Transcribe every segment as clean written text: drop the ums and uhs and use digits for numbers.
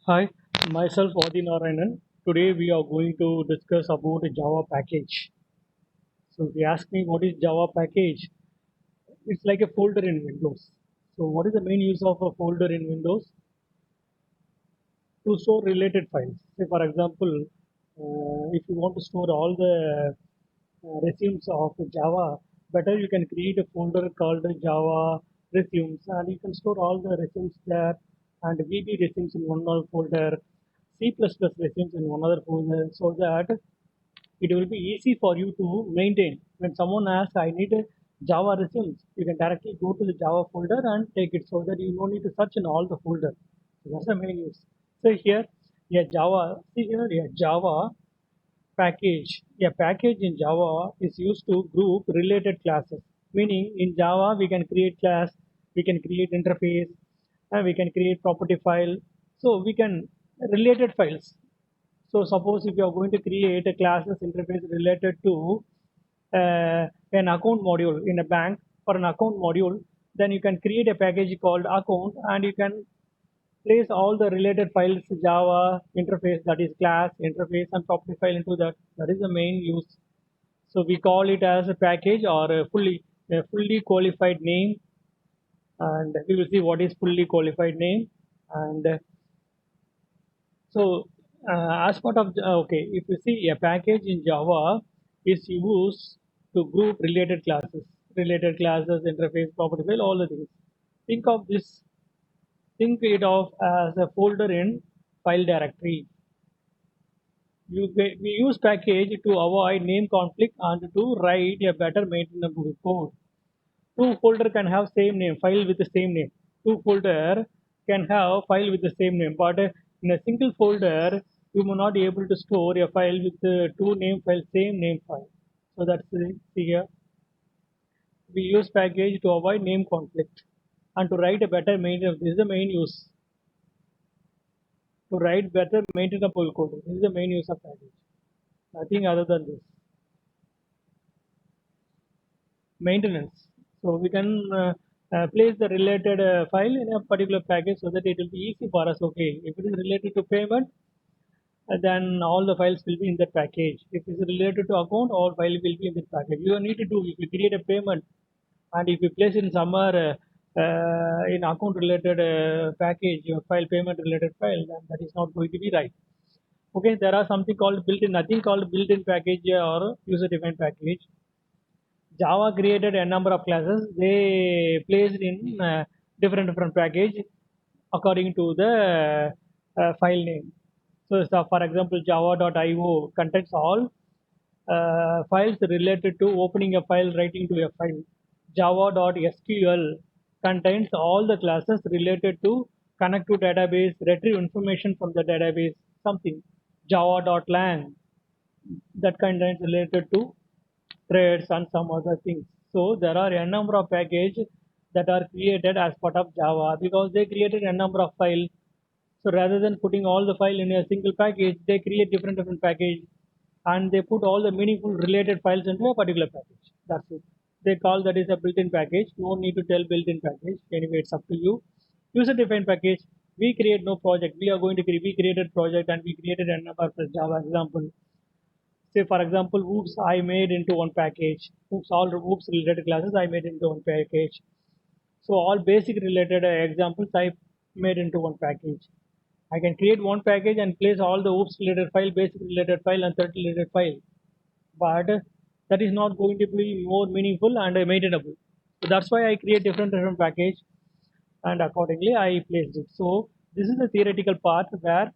Hi, myself Adi Narayanan. Today we are going to discuss about a Java package. So if you ask me what is Java package, it's like a folder in Windows. So what is the main use of a folder in Windows? To store related files. Say for example, if you want to store all the resumes of Java, better you can create a folder called Java resumes, and you can store all the resumes there, and VB resumes in one other folder, C++ resumes in one other folder, so that it will be easy for you to maintain. When someone asks, I need a Java resumes, you can directly go to the Java folder and take it, so that you don't need to search in all the folders. So that's the main use. So here, see here, Java package. A package in Java is used to group related classes. Meaning in Java we can create class, we can create interface, and we can create property file. So we can related files. So suppose if you are going to create a classes interface related to an account module in a bank for an account module, then you can create a package called account, and you can place all the related files Java interface, that is class interface and property file into that. That is the main use. So we call it as a package or a fully qualified name, and we will see what is fully qualified name. And so as part of okay, if you see a package in Java is used to group related classes, interface, property file, all the things. Think of this. Think it of as a folder in file directory. We use package to avoid name conflict and to write a better maintainable code. Two folder can have same name, file with the same name. Two folder can have file with the same name, but in a single folder, you may not be able to store a file with two name file, same name file. So that's the here. We use package to avoid name conflict and to write a better maintainable. This is the main use. To write better maintainable code. This is the main use of package. Nothing other than this. Maintenance. So we can place the related file in a particular package so that it will be easy for us. Okay, if it is related to payment, then all the files will be in that package. If it is related to account, all file will be in that package. You don't need to do if you create a payment and if you place in somewhere in account related package, your file payment related file, then that is not going to be right. Okay, there are something called built-in, nothing called built-in package or user-defined package. Java created a number of classes. They placed in different package according to the file name. So for example, java.io contains all files related to opening a file, writing to a file. Java.sql contains all the classes related to connect to database, retrieve information from the database, something. Java.lang that contains related to threads and some other things. So there are a number of packages that are created as part of Java because they created a number of files. So rather than putting all the file in a single package, they create different package and they put all the meaningful related files into a particular package. That's it. They call that is a built-in package. No need to tell built-in package. Anyway, it's up to you. User-defined package. We create no project. We are going to create. We created project and we created a number of Java example. Say for example, oops, I made into one package. Oops, all oops related classes I made into one package. So all basic related examples I made into one package. I can create one package and place all the oops related file, basic related file, and third related file. But that is not going to be more meaningful and maintainable. So that's why I create different package, and accordingly I placed it. So this is the theoretical part where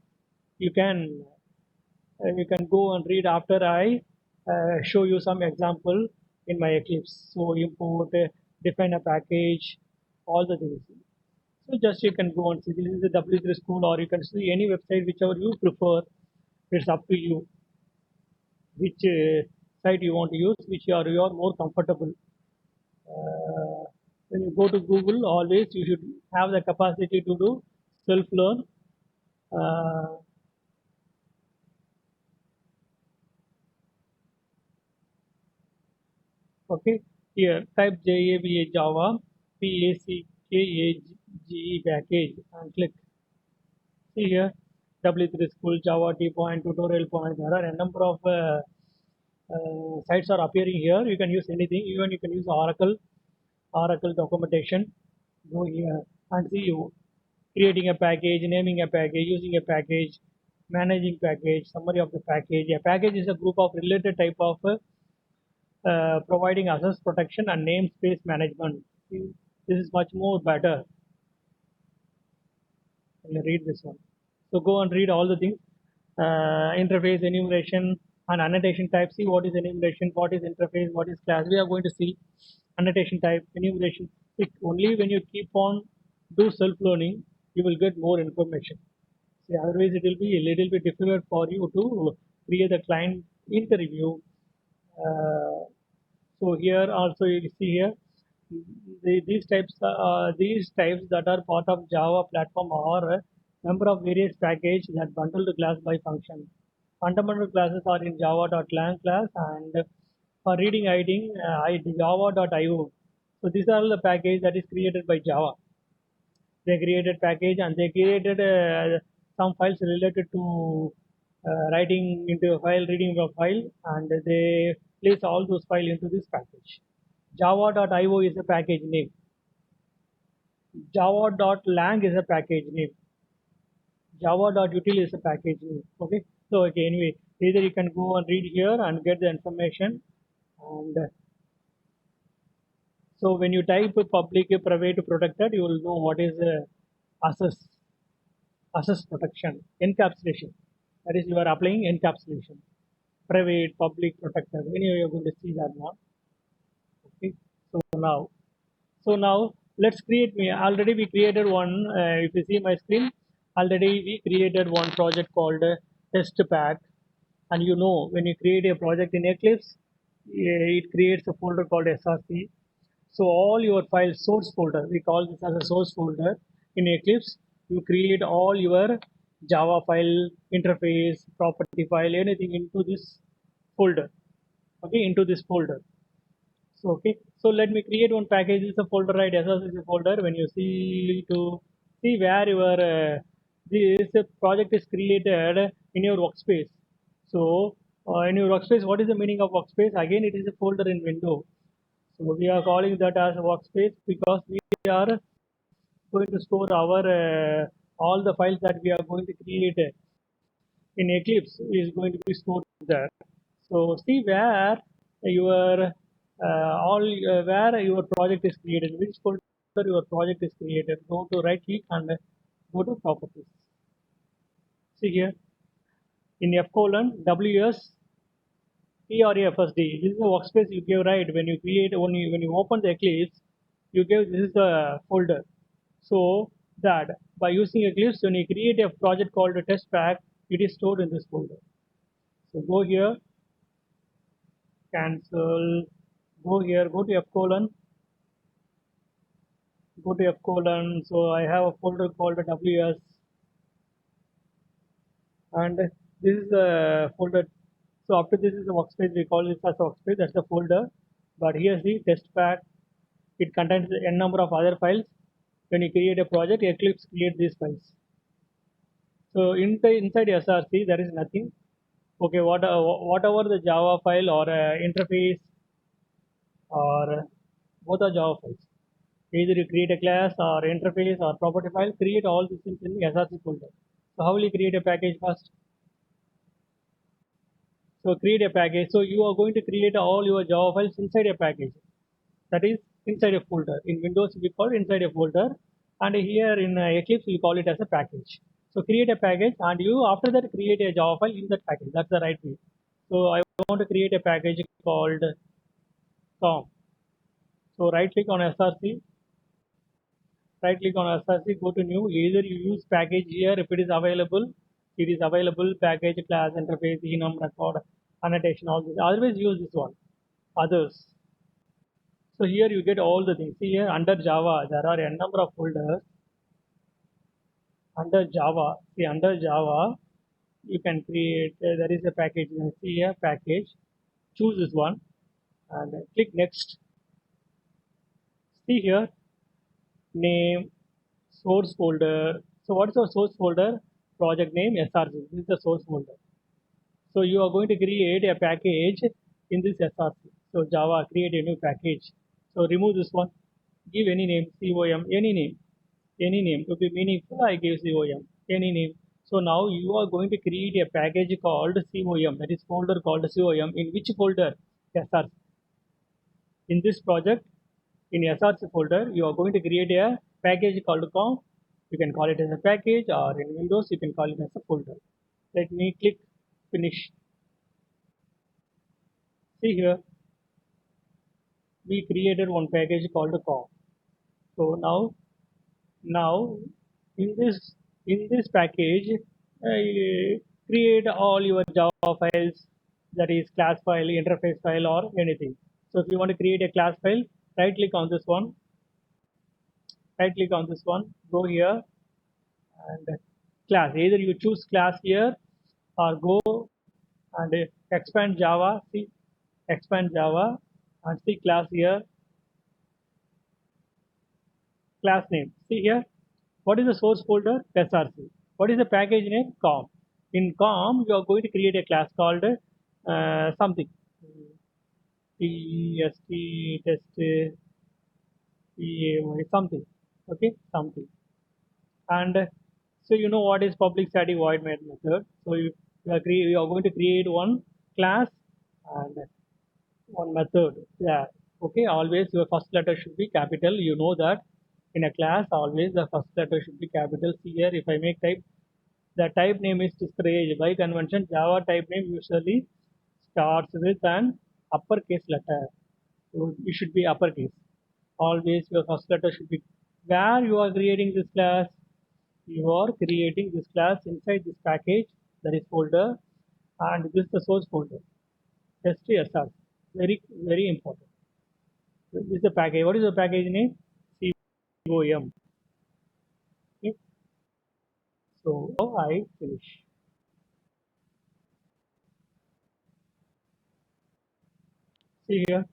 you can you can go and read after I show you some example in my Eclipse. So import, define a package, all the things. So just you can go and see this is the W3 school, or you can see any website whichever you prefer. It's up to you which site you want to use, which you are more comfortable. When you go to Google, always you should have the capacity to do self learn. Uh, Okay, here type JAVA Java PACKAGE package and click. See here, W3 School, Java T point, tutorial point. There are a number of sites are appearing here. You can use anything. Even you can use Oracle documentation. Go here and see you creating a package, naming a package, using a package, managing package, summary of the package. A package is a group of related type of providing access protection and namespace management. This is much more better. Read this one. So go and read all the things. Interface, enumeration, and annotation type. See what is enumeration, what is interface, what is class. We are going to see annotation type, enumeration. Only when you keep on do self-learning, you will get more information. See, otherwise it will be a little bit difficult for you to create a client interview. Uh, so here also you see here these types that are part of Java platform are a number of various packages that bundle the class by function. Fundamental classes are in java.lang class and for reading writing java.io. So these are all the package that is created by Java. They created package and they created some files related to writing into a file, reading a file, and they place all those files into this package. Java.io is a package name. Java.lang is a package name. Java.util is a package name. Okay. So okay, anyway, either you can go and read here and get the information. And so when you type public, private, protected, you will know what is access protection, encapsulation. That is, you are applying encapsulation. Private, public, protected. Anyway, you're going to see that now. Okay. So now let's create me. Already we created one. If you see my screen, already we created one project called test pack. And you know, when you create a project in Eclipse, it creates a folder called SRC. So all your files, source folder, we call this as a source folder in Eclipse. You create all your Java file, interface, property file, anything into this folder. Okay, into this folder. So okay, so let me create one package. This is a folder, right? SS is a folder. When you see where your this project is created in your workspace. So in your workspace, what is the meaning of workspace? Again, it is a folder in window. So we are calling that as a workspace because we are going to store our all the files that we are going to create in Eclipse is going to be stored there. So see where your all where your project is created, which folder your project is created. Go to right click and go to properties. See here in F colon WS PREFSD. This is the workspace you give, right? When you create when you open the Eclipse, you give this is the folder. So that by using Eclipse, when you create a project called a test pack, it is stored in this folder. So go here, cancel, go here, go to F colon, go to F colon. So I have a folder called WS, and this is the folder. So after this is the workspace, we call this as a workspace, that's the folder. But here's the test pack. It contains n number of other files. When you create a project, Eclipse create these files. So inside SRC, there is nothing. Okay, whatever the Java file or interface or both are Java files. Either you create a class or interface or property file, create all these things in the SRC folder. So how will you create a package first? So create a package. So you are going to create all your Java files inside a package. That is inside a folder. In Windows, we call it inside a folder, and here in Eclipse, we call it as a package. So create a package, and you after that create a Java file in that package. That's the right way. So I want to create a package called com. So right click on SRC, right click on SRC, go to new. Either you use package here if it is available. It is available package, class, interface, enum, record, annotation, all this. Otherwise use this one. Others. So here you get all the things. See here under Java, there are a number of folders. Under Java, see under Java, you can create, there is a package. You can see here package. Choose this one and click next. See here, name, source folder. So what is our source folder? project name SRC. This is the source folder. So you are going to create a package in this SRC. So Java, create a new package. So remove this one, give any name, COM, any name. To be meaningful, I give COM, any name. So now you are going to create a package called COM, that is folder called COM. In which folder? SRC. In this project, in SRC folder, you are going to create a package called com. You can call it as a package, or in Windows, you can call it as a folder. Let me click finish. See here, we created one package called com. So now in this package, create all your Java files, that is class file, interface file, or anything. So if you want to create a class file, right click on this one, go here and class. Either you choose class here or go and expand Java, see expand Java and see class here, class name. See here, what is the source folder? SRC. What is the package name? Com. In com, you are going to create a class called something. TST test something. Okay, something. And so you know what is public static void main method. So you are going to create one class and one method. Yeah. Okay. Always your first letter should be capital. You know that in a class, always the first letter should be capital. See here, if I make type, the type name is discouraged. By convention, Java type name usually starts with an uppercase letter. So it should be uppercase. Always your first letter should be. Where you are creating this class, you are creating this class inside this package, that is folder, and this is the source folder. STSR. Very important. This is the package. What is the package name? COM. Okay. So now I finish. See here,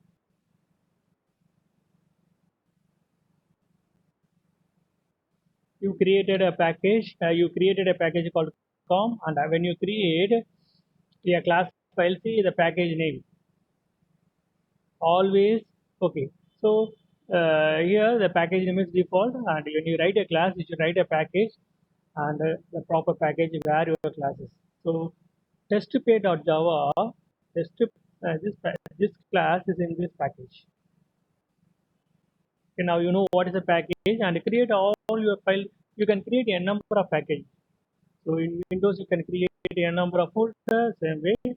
you created a package. You created a package called com, and when you create a class file, see the package name. Always okay. So here the package name is default, and when you write a class, you should write a package and the proper package where your class is. So testpay.java, test this class is in this package. Okay, now you know what is a package and create all your file. You can create a number of packages. So in Windows you can create a number of folders. Same way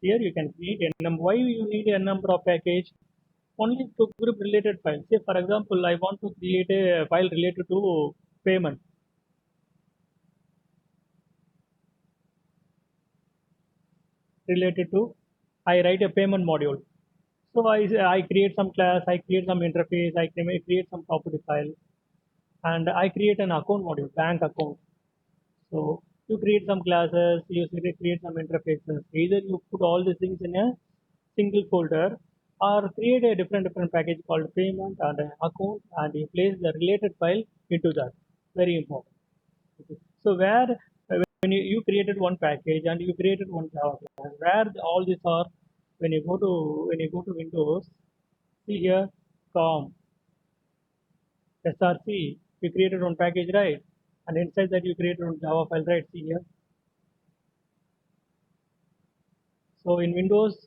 here you can create a number. Why you need a number of package? Only to group related files. Say for example, I want to create a file related to payment. Related to, I write a payment module. So I create some class, I create some interface, I create some property file, and I create an account module, bank account. So you create some classes, you create some interfaces. Either you put all these things in a single folder, or create a different package called payment and account, and you place the related file into that. Very important. Okay. So where when you created one package and you created one Java class, where all these are, when you go to Windows, see here, com, SRC, you created one package, right? And inside that you created one Java file, right? See here. So in Windows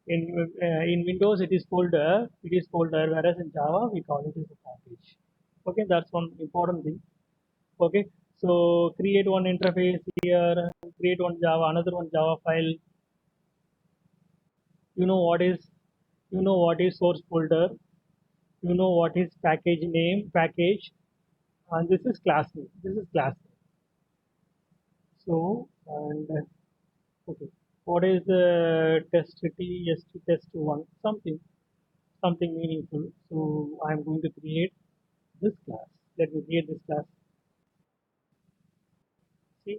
it is folder, whereas in Java we call it as a package. Okay, that's one important thing. Okay, so create one interface here, create one Java, another one Java file. You know what is source folder. You know what is package name, package, and this is class name. This is class name. So and okay, what is the test T, test one, something meaningful. So I'm going to create this class. Let me create this class. See,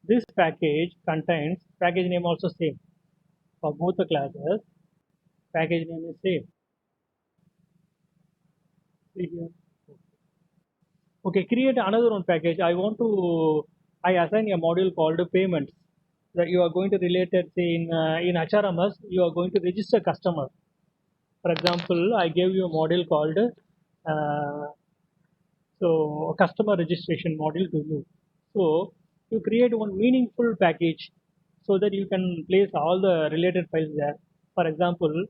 this package contains package name also same for both the classes. Package name is same. See here. Okay, create another one package. I want to I assign a module called payments that you are going to relate it, say in HRMS, you are going to register customer. For example, I gave you a module called so customer registration module to you. So you create one meaningful package so that you can place all the related files there. For example,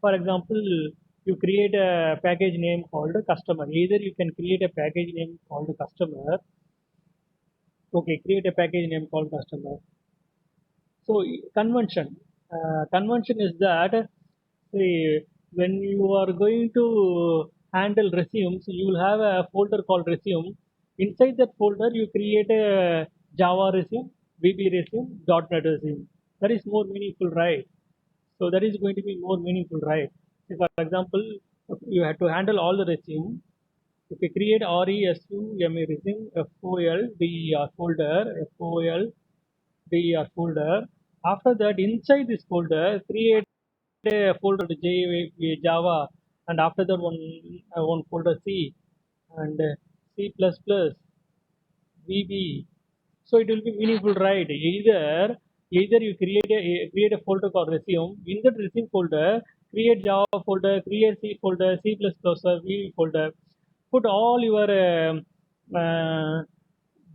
for example, you create a package name called customer. Either you can create a package name called customer. Okay, create a package name called customer. So convention is that see, when you are going to handle resumes, you will have a folder called resume. Inside that folder, you create a Java resume, VB resume, .NET resume. That is more meaningful, right? So that is going to be more meaningful, right? So for example, you have to handle all the resume. If you create RESUME resume, FOLDER folder, FOLDER folder. After that, inside this folder, create a folder Java, and after that one folder C and C++, VB. So it will be meaningful, right? Either you create a folder called resume. In that resume folder, create Java folder, create C folder, C++, or VB folder. Put all your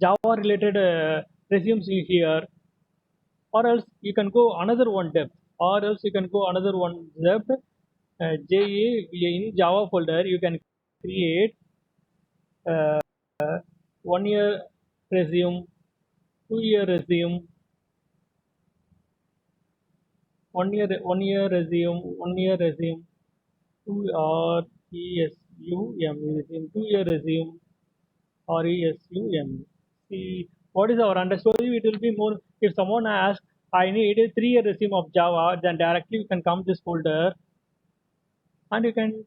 Java related resumes in here, or else you can go another one depth, or else you can go another one depth. JA in Java folder, you can create uh, 1 year resume, 2 year resume, 1 year resume, 1 year resume, two RESUME resume, 2 year resume, RESUME. See, what is our understanding? It will be more if someone asks, I need a 3 year resume of Java, then directly you can come this folder and you can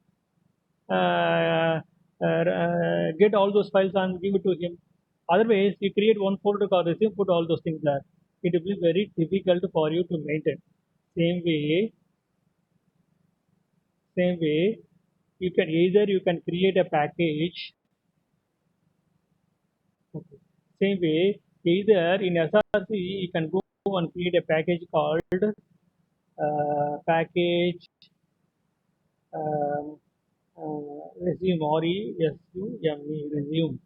get all those files and give it to him. Otherwise, you create one folder called resume, put all those things there. It will be very difficult for you to maintain. Same way, same way, you can create a package. Okay. Same way, either in SRC you can go and create a package called package um, resume, RESUME resume.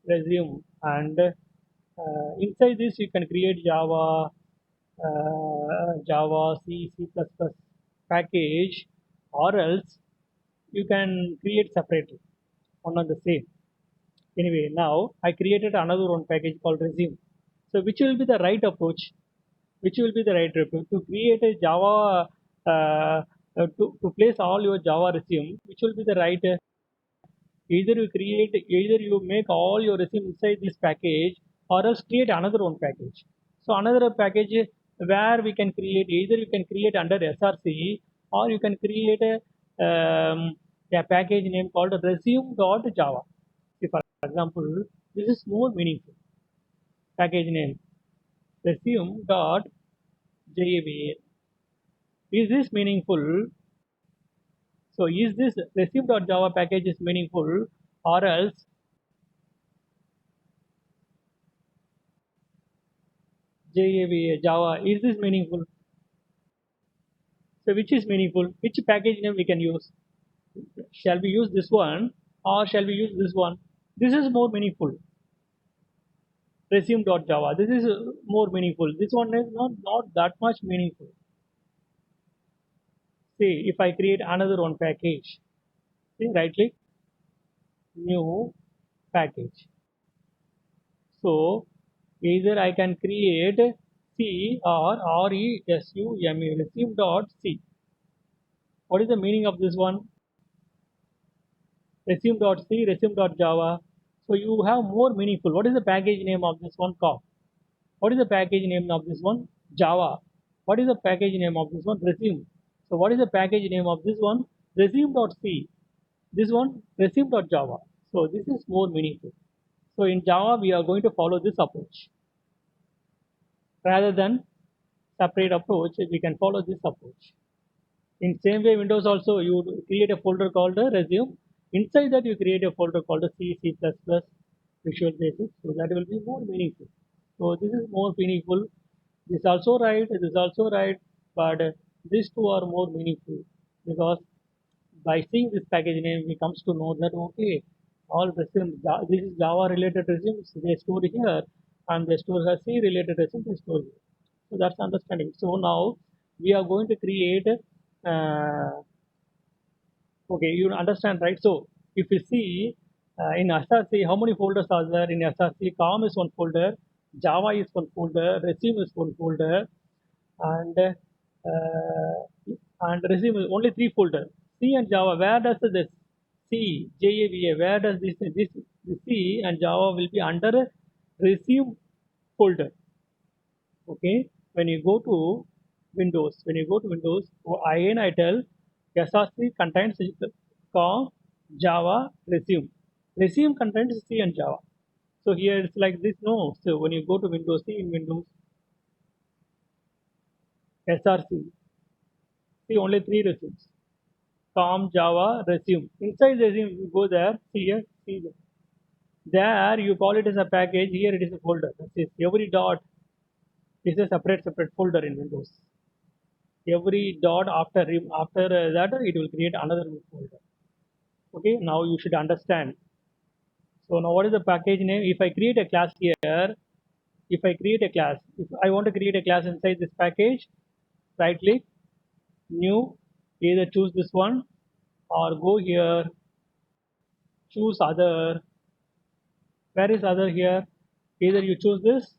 Resume, and inside this you can create Java, C++ package, or else you can create separately one on the same. Anyway, now I created another one package called resume. So which will be the right approach? Which will be the right approach to create a Java to place all your Java resume? Which will be the right either you make all your resume inside this package, or else create another one package. So another package where we can create, either you can create under SRC, or you can create a package name called resume.java. See, for example, this is more meaningful. Package name resume.java. Is this meaningful? So is this resume.java package is meaningful, or else Java, is this meaningful? So which is meaningful? Which package name we can use? Shall we use this one, or shall we use this one? This is more meaningful. Resume.java. This is more meaningful. This one is not that much meaningful. See, if I create another one package, see, right click, new package. So either I can create C or RESUME, resume.c. What is the meaning of this one? Resume.c, resume.java. So you have more meaningful. What is the package name of this one? Cop. What is the package name of this one? Java. What is the package name of this one? Resume. So what is the package name of this one? Resume.c. This one, resume.java. So this is more meaningful. So in Java, we are going to follow this approach. Rather than separate approach, we can follow this approach. In same way, Windows also, you create a folder called a resume. Inside that, you create a folder called a C, C++, Visual Basic. So that will be more meaningful. So this is more meaningful. This also right, this is also right, but these two are more meaningful because by seeing this package name, we comes to know that okay, all resume, this is Java related resumes they store here, and they store a C related resume they store here. So that's understanding. So now we are going to create. Okay, you understand, right? So if you see in SRC, how many folders are there in SRC? COM is one folder, Java is one folder, Resume is one folder, and Resume is only three folders. C and Java. Where does this C JAVA? Where does this C and Java will be under Resume folder? Okay, when you go to Windows, again I tell SRC contains COM, Java, Resume. Resume contains C and Java. So here it's like this, no. So when you go to Windows, C in Windows, SRC, see only three resumes. COM, Java, Resume. Inside Resume, you go there, see here, see there. There you call it as a package, here it is a folder. That's it. Every dot is a separate folder in Windows. Every dot after that it will create another folder. Okay, now you should understand. So now what is the package name? If I create a class here, if I create a class, if I want to create a class inside this package, right click, new, either choose this one or go here, choose other. Where is other here? Either you choose this,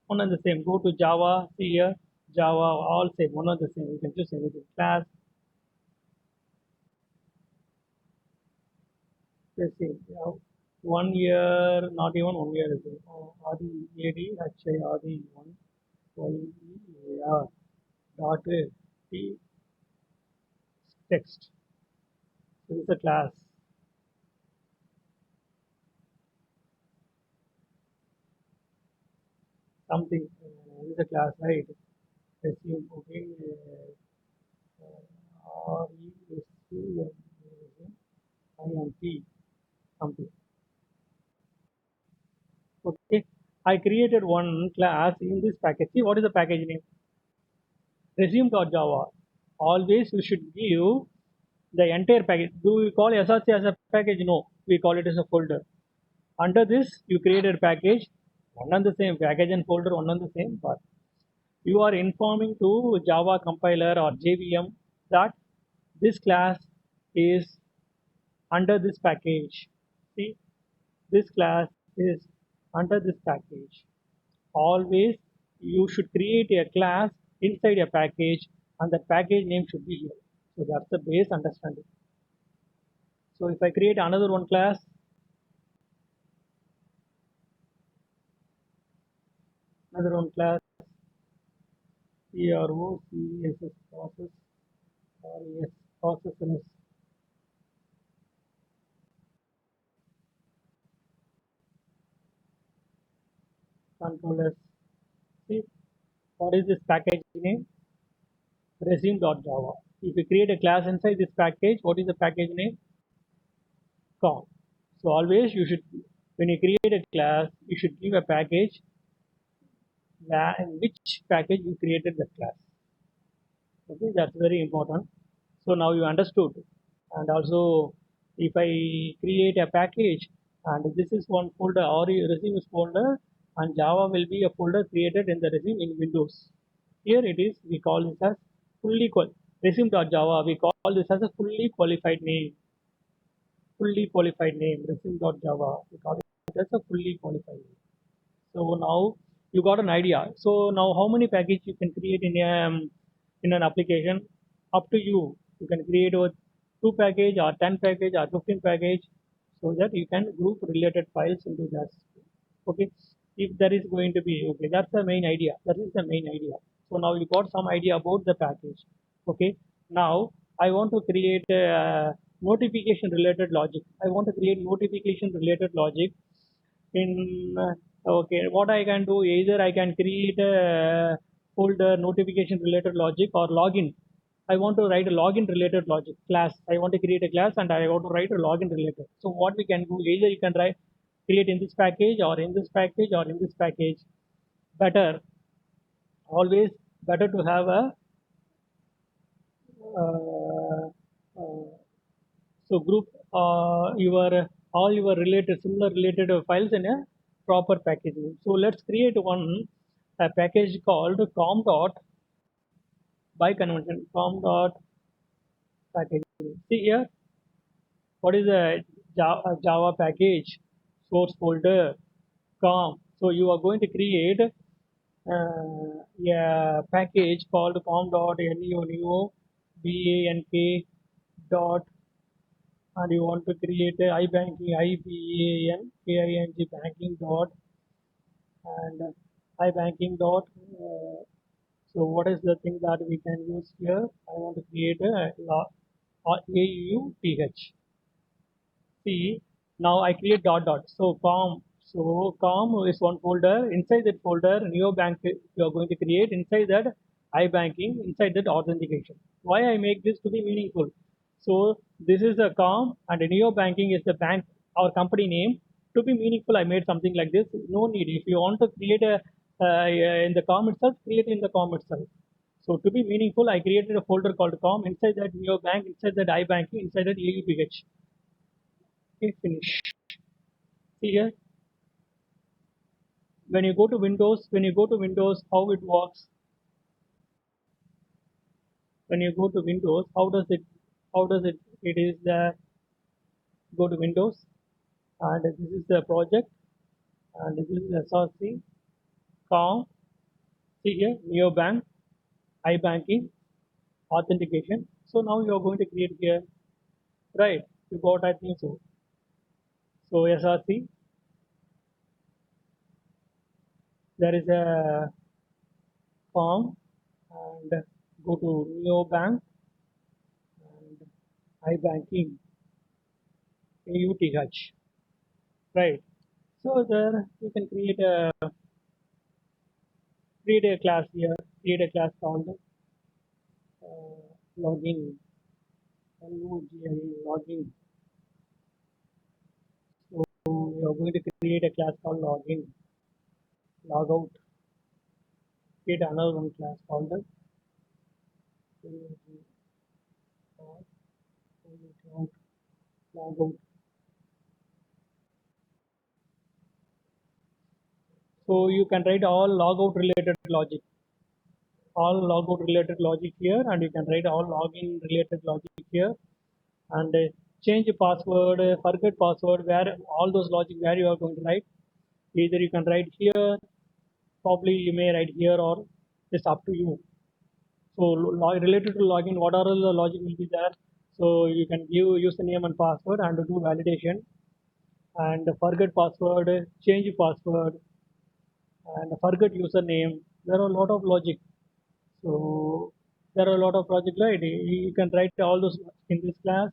one and the same. Go to Java, see here, Java, all same, one and the same. You can choose anything. Class, let's see. 1 year, not even 1 year ago. Adi, AD, HI, Adi, 1, YEAR, dot T, text. So this is a class. Something, this is a class, right? Assume, okay. RESUME, something. Okay. I created one class in this package. See what is the package name? Resume.java. Always we should give the entire package. Do we call SRC as a package? No, we call it as a folder. Under this, you created a package, one and the same package and folder, one and the same, but you are informing to Java compiler or JVM that this class is under this package. See, this class is under this package. Always you should create a class inside a package and the package name should be here. So that's the base understanding. So if I create another one class, another one class, PROCESS process or yes, process controllers. See, what is this package name? Resume.java. If you create a class inside this package, what is the package name? COM. So always you should, when you create a class, you should give a package in which package you created that class. Okay, that's very important. So now you understood. And also, if I create a package and this is one folder or resume is folder and Java will be a folder created in the resume in Windows. Here it is, we call this as resume.java, we call this as a fully qualified name, resume.java, we call it as a fully qualified name. So now you got an idea. So now how many package you can create in an application? Up to you. You can create a 2 package or 10 package or 15 package so that you can group related files into that. Okay. If there is going to be okay, that's the main idea. That is the main idea. So now you got some idea about the package. Okay. Now I want to create a notification related logic. I want to create notification related logic in okay, what I can do, either I can create a folder notification related logic or login. I want to write a login related logic class. I want to create a class and I want to write a login related. So what we can do, either you can write create in this package or in this package or in this package. Better, always better to have a uh, uh, so group your all your related similar related files in a proper packaging. So let's create one a package called com dot by convention com dot package. See here, what is a Java package source folder com. So you are going to create a package called com dot neo bank dot, and you want to create a iBanking IBANKING banking dot and iBanking dot. So what is the thing that we can use here? I want to create a AUPH. See, now I create dot dot. So com. So com is one folder. Inside that folder, neobank you are going to create. Inside that iBanking. Inside that authentication. Why I make this to be meaningful? So this is a com and neobanking is the bank, our company name. To be meaningful, I made something like this. No need. If you want to create a in the com itself, create in the com itself. So to be meaningful, I created a folder called com. Inside that neobank, inside that iBanking, inside that AUPH. Okay, finish. See here, when you go to Windows, how it works. When you go to Windows, how does it is the go to Windows, and this is the project, and this is SRC, com, see here, neobank, iBanking, authentication. So now you are going to create here, right? You got, I think so. So SRC, there is a com, and go to neobank and iBanking, AUTH, right? So there you can create a class here, create a class called login, login. So we are going to create a class called login, logout. Create another one class called logout. So you can write all logout related logic, all logout related logic here, and you can write all login related logic here, and change password, forget password, where all those logic where you are going to write. Either you can write here, probably you may write here, or it's up to you. So related to login, what are all the logic will be there? So you can give username and password and do validation, and forget password, change password, and forget username. There are a lot of logic. So there are a lot of logic, right? You can write all those in this class.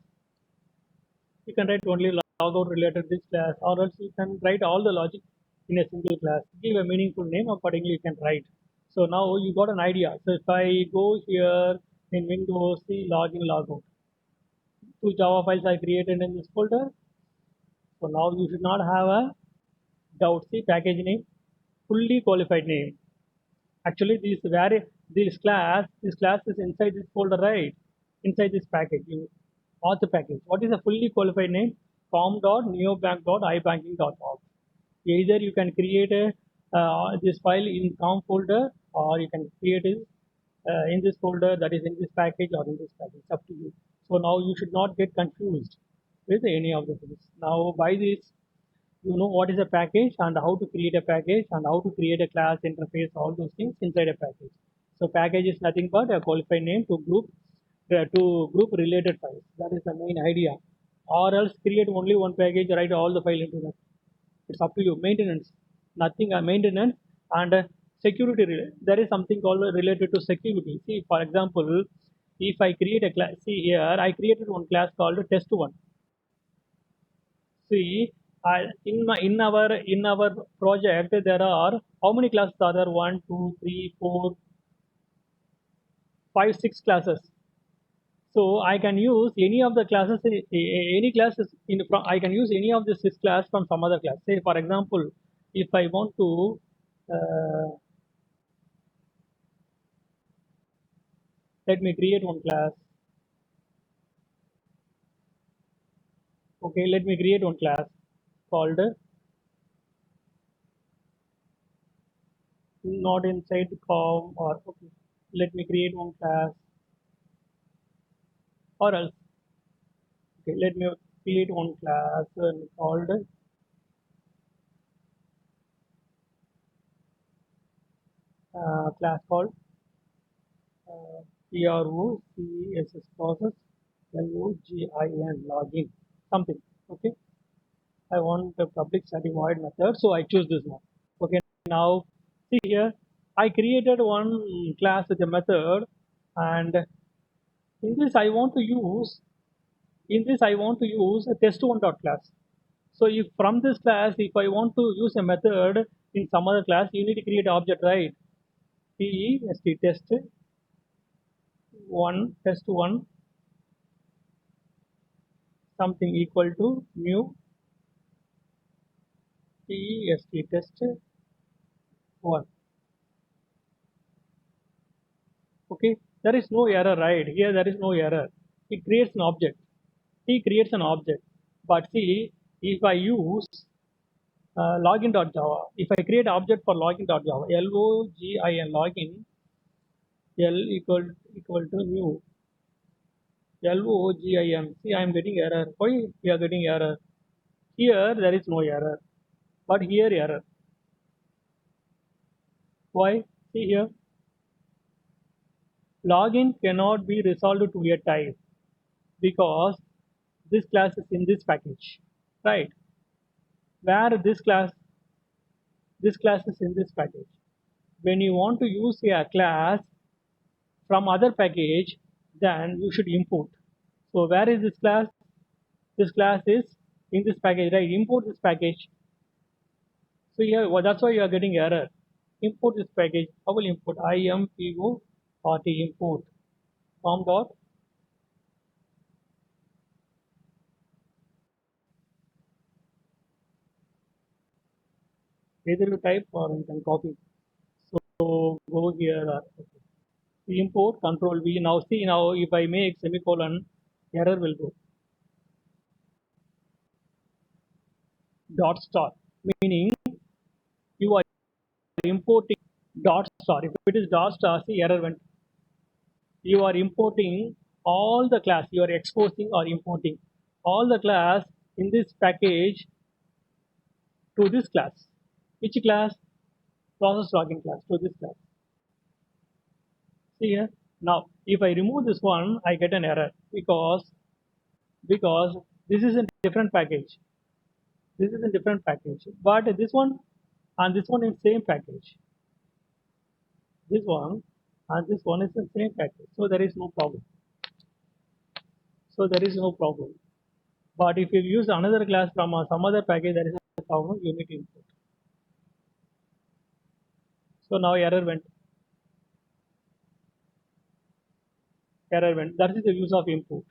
You can write only logout related this class, or else you can write all the logic in a single class. Give a meaningful name accordingly you can write. So now you got an idea. So if I go here in Windows, see login, logout. Two Java files I created in this folder. So now you should not have a doubt. See package name, fully qualified name. Actually, this class is inside this folder, right? Inside this package, you auth package. What is a fully qualified name? com.neobank.ibanking.org. Either you can create this file in com folder, or you can create it in this folder, that is in this package or in this package. It's up to you. So now you should not get confused with any of the things. Now by this, you know what is a package and how to create a package and how to create a class interface, all those things inside a package. So package is nothing but a qualified name to group related files. That is the main idea. Or else create only one package, write all the file into that. It's up to you. Maintenance, nothing maintenance and security. There is something called related to security. See, for example, if I create a class, see here, I created one class called test one. See, in our project there are how many classes are there? One, two, three, four, five, six classes. So I can use any of the classes, any classes I can use any of this class from some other class. Say for example, if I want to, let me create one class. Okay, let me create one class called not inside com or okay. Let me create one class or else okay. Let me create one class called class called PROCESS process LOGIN login something. Okay, I want the public static void method, so I choose this one. Okay, now see here, I created one class with a method, and in this I want to use a test1 dot class. So if from this class, if I want to use a method in some other class, you need to create object, right? Test one something equal to new test one. Okay, there is no error, right? Here there is no error. It creates an object. He creates an object. But see, if I use login.java, if I create object for login.java, login login, l equal to new login. See, I am getting error. Why we are getting error? Here there is no error, but here error. Why? See here, login cannot be resolved to a type because this class is in this package, right? Where this class is in this package. When you want to use a class from other package, then you should import. So where is this class? This class is in this package, right? Import this package. So yeah, well, that's why you are getting error. Import this package. I will import import import form dot. Either you type or you can copy. So go here. Import control V. Now see now if I make semicolon, error will go. Dot star meaning you are importing dot star. If it is dot star, see error went. You are importing all the class. You are exposing or importing all the class in this package to this class. Which class? Process login class to this class. See here. Now, if I remove this one, I get an error because this is a different package. This is a different package. But this one and this one is same package. This one and this one is the same package. So there is no problem. So there is no problem. But if you use another class from some other package, there is a problem. You need to import. So now error went. Error went. That is the use of import.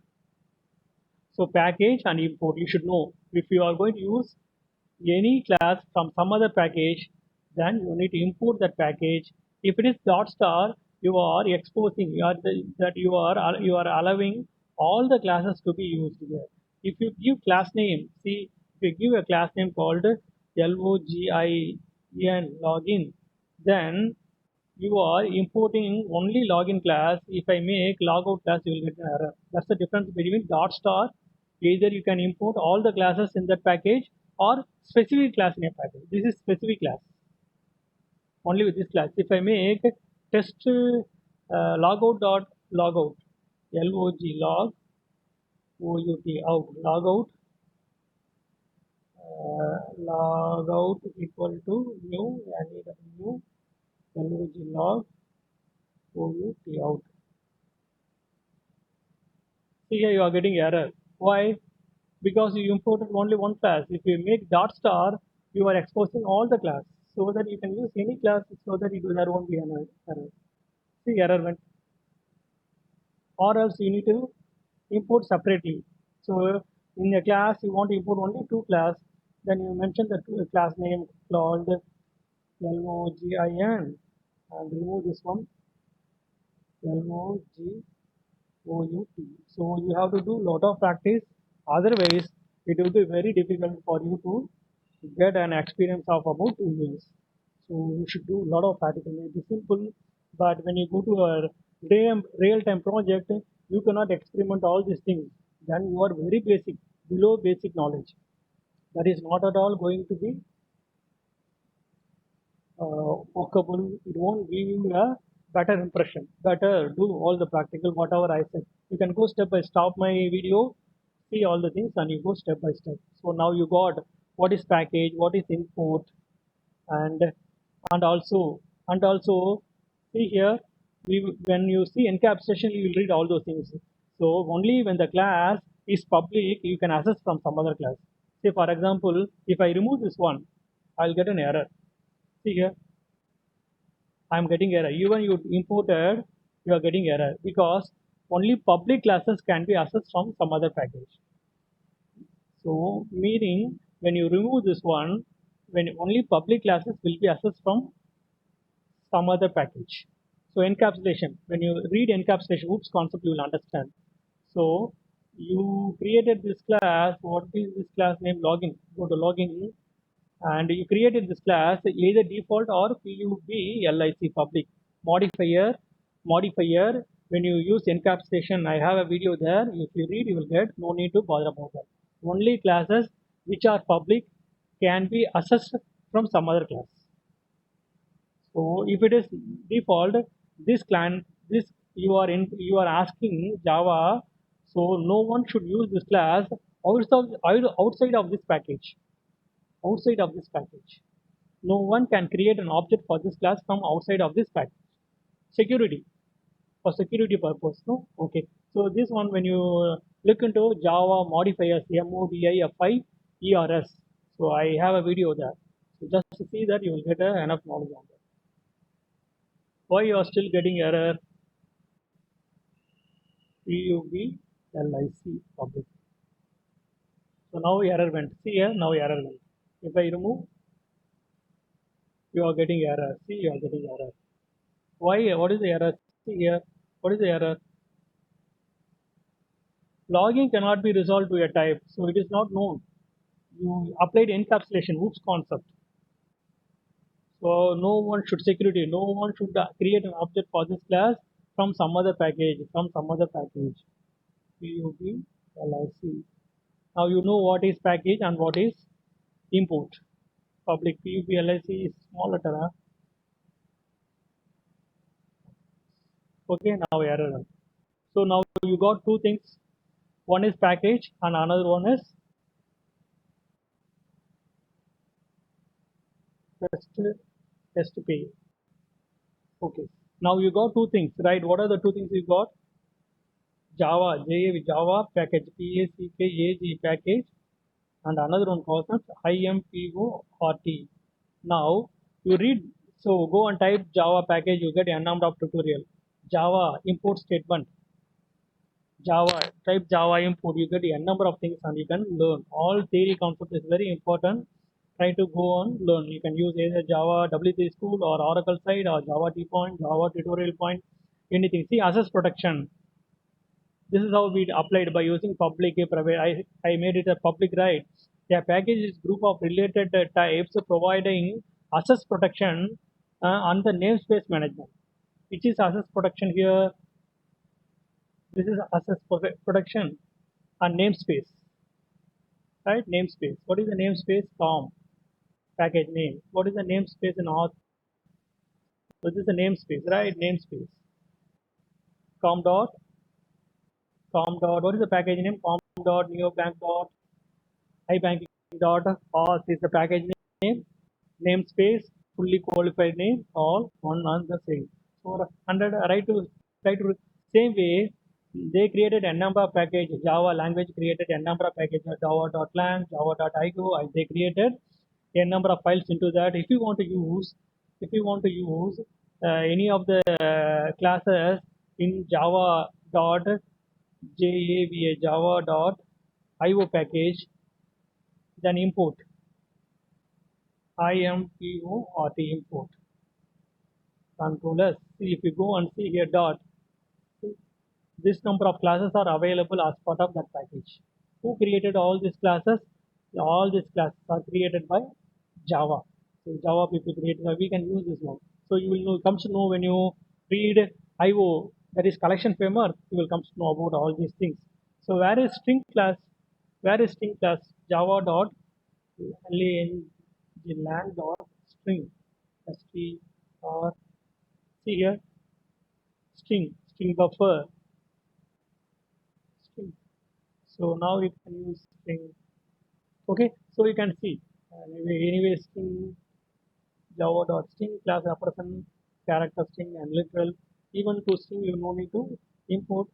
So package and import. You should know if you are going to use any class from some other package, then you need to import that package. If it is dot star, you are exposing that you are allowing all the classes to be used here. If you give class name, see if you give a class name called login login, then you are importing only login class. If I make logout class, you will get an error. That's the difference between dot star. Either you can import all the classes in that package or specific class in a package. This is specific class. Only with this class. If I make test logout dot logout, log out logout logout equal to new new log out. See here you are getting error. Why? Because you imported only one class. If you make dot star, you are exposing all the class so that you can use any class so that there won't be an error. See error went. Or else you need to import separately. So in a class, you want to import only two class. Then you mention the class name called LOGIN and remove this one LOGOUT. So you have to do lot of practice. Otherwise, it will be very difficult for you to get an experience of about 2 years. So you should do a lot of practice. It may be simple, but when you go to a real-time project, you cannot experiment all these things. Then you are very basic, below basic knowledge. That is not at all going to be workable. It won't give you a better impression. Better do all the practical whatever I said. You can go step by stop my video, see all the things, and you go step by step. So now you got what is package, what is import, and and also and also see here when you see encapsulation you will read all those things. So only when the class is public you can access from some other class. Say for example, if I remove this one, I'll get an error. See here, I'm getting error. Even you imported, you are getting error because only public classes can be accessed from some other package. So meaning when you remove this one, when only public classes will be accessed from some other package. So encapsulation, when you read encapsulation, oops concept, you will understand. So you created this class. What is this class name? Login. Go to login, and you created this class either default or PUBLIC public modifier. When you use encapsulation, I have a video there. If you read, you will get no need to bother about that. Only classes which are public can be accessed from some other class. So if it is default, this you are asking Java, so no one should use this class outside of this package. Outside of this package, no one can create an object for this class from outside of this package. Security, for security purpose, no? Okay. So this one, when you look into Java modifiers, MODIFIERS. So I have a video there. So just to see that you will get enough knowledge on that. Why you are still getting error? PUBLIC public. So now error went. See here, now error went. If I remove, you are getting error. See, you are getting error. Why? What is the error? See here. What is the error? Logging cannot be resolved to a type, so it is not known. You applied encapsulation, oops concept. So no one should security, no one should create an object for this class from some other package, PUBLIC. Now you know what is package and what is import. Public PUBLIC is small letter. Huh? Okay, now error. So now you got two things. One is package and another one is test test pay. Okay. Now you got two things, right? What are the two things you got? Java package, PACKAG package, and another one called IMPORT. Now you read, so go and type Java package, you get a number of tutorial. Java import statement, Java, type Java import, you get a number of things and you can learn. All theory concept is very important. Try to go on learn. You can use either Java W3 School or Oracle side or Java T point, Java tutorial point, anything. See, access protection. This is how we applied by using public a private. I made it a public right. A package is group of related types providing access protection on the namespace management. Which is access protection here? This is access protection and namespace, right? Namespace. What is the namespace? Com package name. What is the namespace in auth? So this is the namespace, right? Namespace. Com dot com dot. What is the package name? Com dot neobank dot ibanking dot auth is the package name. Namespace, fully qualified name, all one and the same. So 100 right to same way they created a number of package. Java language created a number of packages, java.lang, java.igo, and they created a number of files into that. If you want to use any of the classes in java dot JAVA Java dot IO package, then import IMPORT import. Control S. See, if you go and see here dot, this number of classes are available as part of that package. Who created all these classes? All these classes are created by Java. So Java people created. We can use this one. So you will know, comes to know when you read IO, that is collection framework, you will come to know about all these things. So where is string class? Where is string class? Java dot lang dot string. Str. See here, string buffer, string. So now we can use string. Okay, so you can see anyway string Java dot string class represent character string and literal. Even to string you no need to import,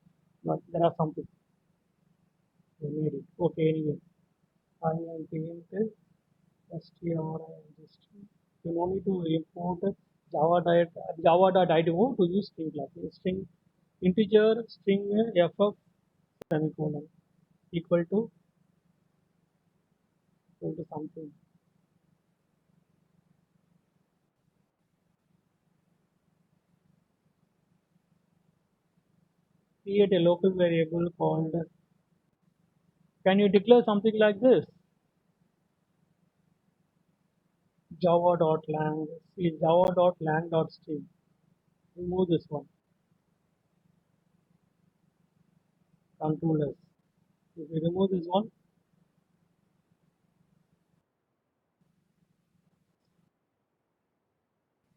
but there are something you need it. Okay, anyway, I am painted str and string. You no need to import Java dot IDO to use string class. String integer string ff semicolon equal to something. Create a local variable called. Can you declare something like this? Java.lang. See Java.lang.string. Remove this one. Control S. If you remove this one,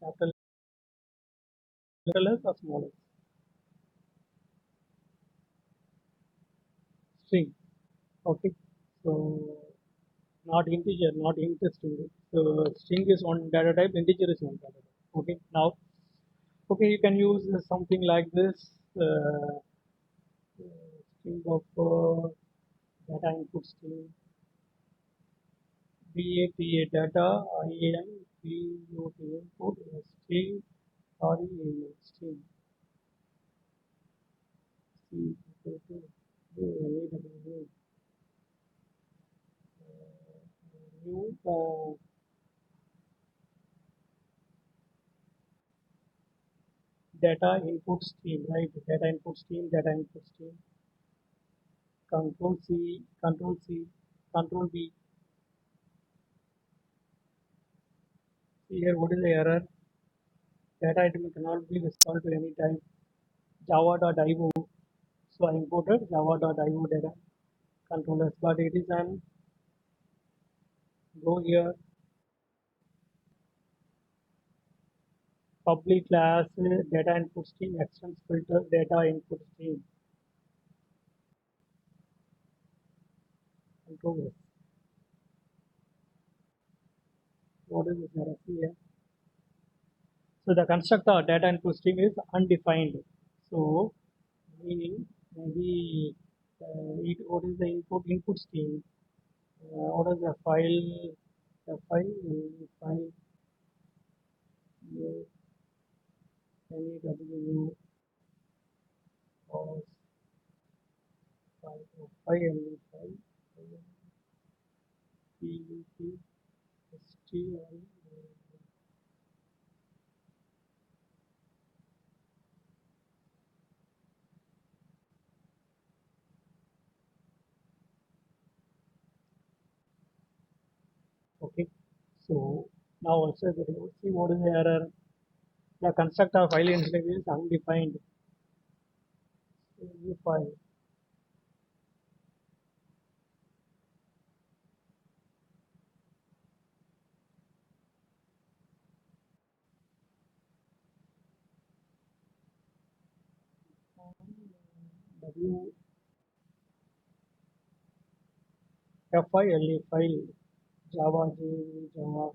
capital S or small s. String. Okay. So not integer, not int string. So string is one data type, integer is one data type. Okay. Now, okay, you can use something like this. String of data input string. BAPA data, IAM, PUT input, string, REAM, string, C, equal to AW, new data input stream, right? Data input stream, Control B. See here, what is the error? Data item cannot be restored to any time. Java.io. So I imported Java.io data controllers, but it is an go here public class data input stream extends filter data input stream controllers. What is this error here? So the constructor data input stream is undefined. So meaning maybe what is the input stream? What is the file? The file NEW or file file PUT STR. Okay. So now also see what is the error. The constructor file entity is undefined. New file. W FILE file Java Java.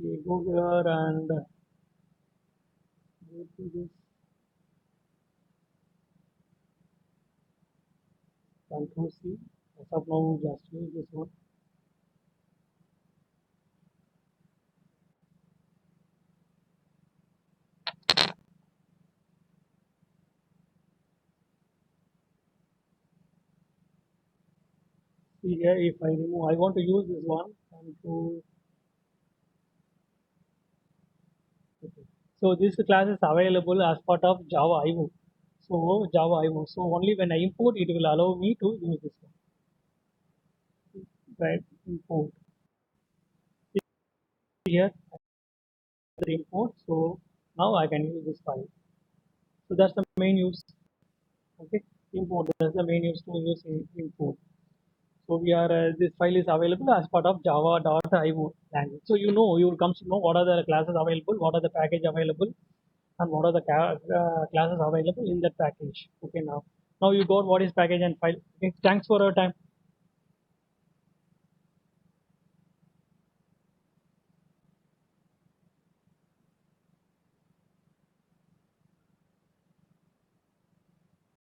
We go here and go to this Control C. As of now, just use this one. See here, if I remove, I want to use this one. Control. Okay. So this class is available as part of Java IO. So Java IO. So only when I import, it will allow me to use this one. Right? Import. Here, import. So now I can use this file. So that's the main use. Okay. Import. That's the main use to use import. So we are this file is available as part of java.io language. So you will come to know what are the classes available, what are the package available, and what are the classes available in that package. Okay, now you got what is package and file. Okay, thanks for your time.